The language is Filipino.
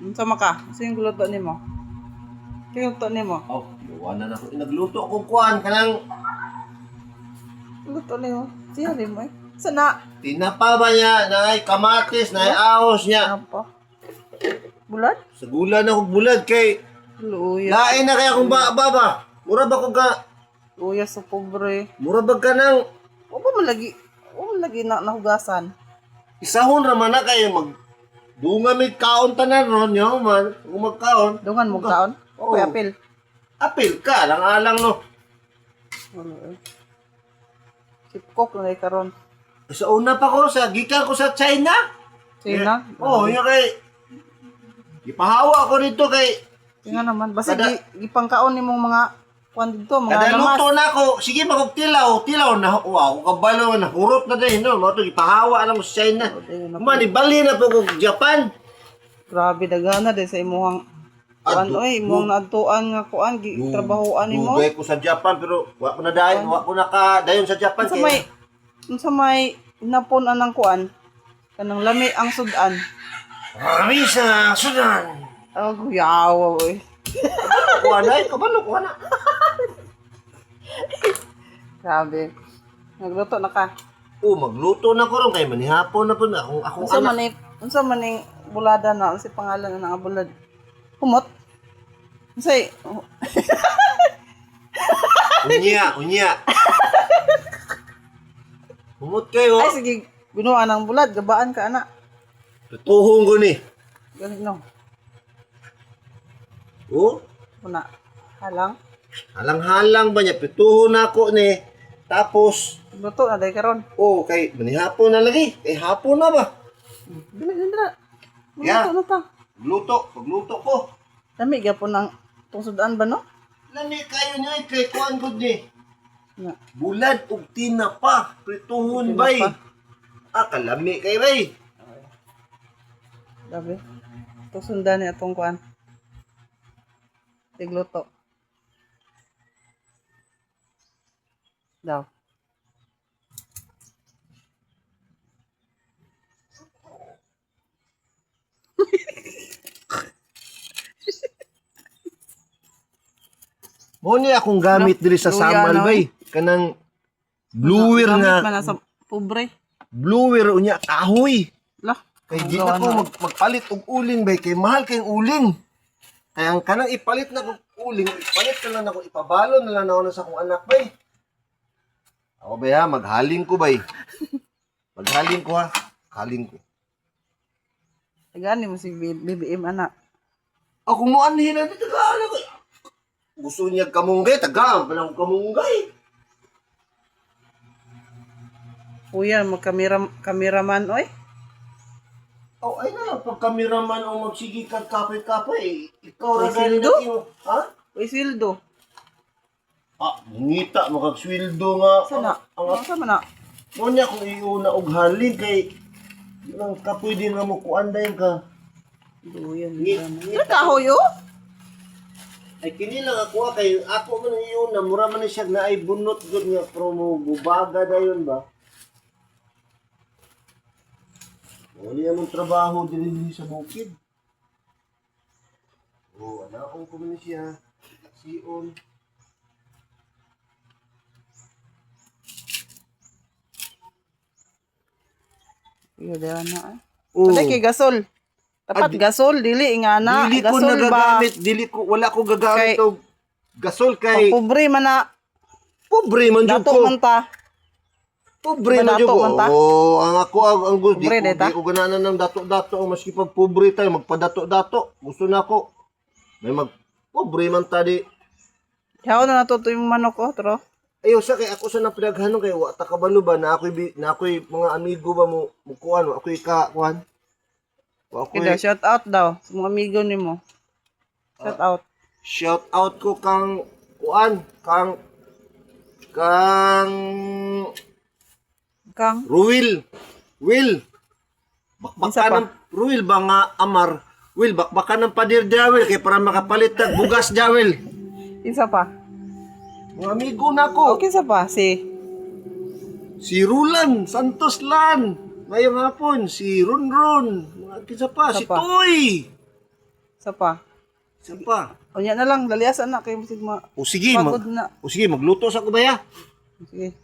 Unsa man ka? Sino guluto nimo? Guluto nimo? Oh, iwanan ako. Nagluto akong kuan kanang Guluto nimo. Siya rin mo eh. Sana. tinapa ba niya na ay kamatis na ay ahos niya. Apa? Bulat? Sa gulan ako bulad kay Luya. lain na kaya akong baba. Mura ba ko ka? Luya sa pobre. Mura ba ka nang O ba man lagi? O man lagi na nahugasan? isahon raman na kayo mag dunga may kaon tanan ron nyo man. Kung magkaon. Dungan mo kaon? O Oh. apil? Apil ka, lang-alang no. Ano eh? Sipkok na karon. Sa una pa ko, gikan ko sa China. Sina? Oo, yun kay ipahawa ko dito kay Tingnan naman. Basta Kada- gipangkaon nimong mga kwan dito, mga kada lamas. luto na ako, sige magtilaw na wow, kabalo na hurot na din no. Mo to ipahawa lang ko sa China. Man ibali na po ko Japan. Grabe dagana din sa imuhang kuan Adu- oy, imuhang naadtuan nga kuan trabahoan nimo. Dugay ko sa Japan pero wa ko na dayon, wa ko nakadayon sa Japan Unsa may napon anang kuan? Kanang lami ang sudan. Kami sa Sudan. Oh, guyaw oy. Kuha na, kabalo kuha na. Grabe. Nagluto na ka. Oh, magluto na ko ron kay manihapon na po na akong anak. Unsa man ning bulada na unsa pangalan na nga bulad? Humot. Unsay Unya. Humot kayo. ay sige, binuan ang bulad, gabaan ka ana. Tutuhong ko ni. Ganito. Oh, Una. Halang. halang-halang ba niya? Pituho na ako ni. Tapos, Luto na day karon. oh, kay manihapon na lagi. Kay hapon na ba? Dili na. Yeah. Luto na ta. Pagluto ko. Dami gyapon ng tungsudan ba no? Lami kayo niya, kay kuan ko ni. Nga. Bulad ug tinapa. Prituhon Tinapa. bay. Kalami kay bay. Grabe. Tungsundan ni atong kuan. Tigluto. Daw. Mo ni akong gamit diri sa Luya Samal na, bay. Kanang bluer Gamit nga. man na sa pobre. Bluer unya kahoy. Lah. Kay ang di gawa na ko na. magpalit og uling bay kay mahal kay uling. Kaya ang kanang ipalit na kog uling, ipalit na lang ako, ipabalo na lang ako na sa akong anak bay. Ako bay ha, maghaling ko bay. Maghaling ko ha. Haling ko. Gani mo si BBM anak. Ako mo anhin na dito ko. Gusto niya kamunggay, tagaan pa lang kamunggay. Kuya, kameraman oy. Oh, ay na, pag kameraman o magsigi kag kapay-kapay, ikaw May ra gani sildo? na ha? Uy, sildo. Ngita makagsweldo nga. Sana. Asa man na? Mo niya kung iuna og halig kay di lang ka pwede nga mo kuanday ka. Duyan. Ngita. Kahoy oh. Ay kini lang ako kay ako man iuna mura man ni siya na ay bunot gud nga promo bubaga dayon ba. Wala yung trabaho dili sa bukid. Oh, ana akong kumin siya. Sion. Iyo daw na. Oh. Pwede kay gasol. Dapat gasol dili nga na. Dili ko Gasol nagagamit, wala ko gagamit Kay- og gasol kay Pobre man na. pobre man jud Dato ko. man ta. Pobre man Dato jud ko. man ta? Oh, ang ako ang gusto di Pobre, ko, deta? di ko gananan ng dato-dato maski pag pobre tayo magpadato-dato. Gusto na ako. May mag pobre man ta di. Yaw na natuto yung manok ko, tro. Ayo sa kay ako sa napilaghanon kay wa ta kabalo ba na ako'y mga amigo ba mo kuan ako'y ka kuan. Wa Kaya ako'y shout out daw sa mga amigo nimo. Shout out. shout out ko kang kuan kang Kang Will. Isa Bakbakan pa. ng Ruil ba nga Amar? Will, bakbakan ng padir Jawel kay para makapalit ng bugas Jawel. isa pa. Mga amigo na ko. Okay sa pa si Si Rulan Santos Lan. Ngayong hapon, si Runrun. Mga kisa pa, si pa. Toy. Sa pa. Isa pa. O yan na lang, laliasan na kayo. Sige, O sige, pagod na. o sige, magluto sa ko bay ha. Sige.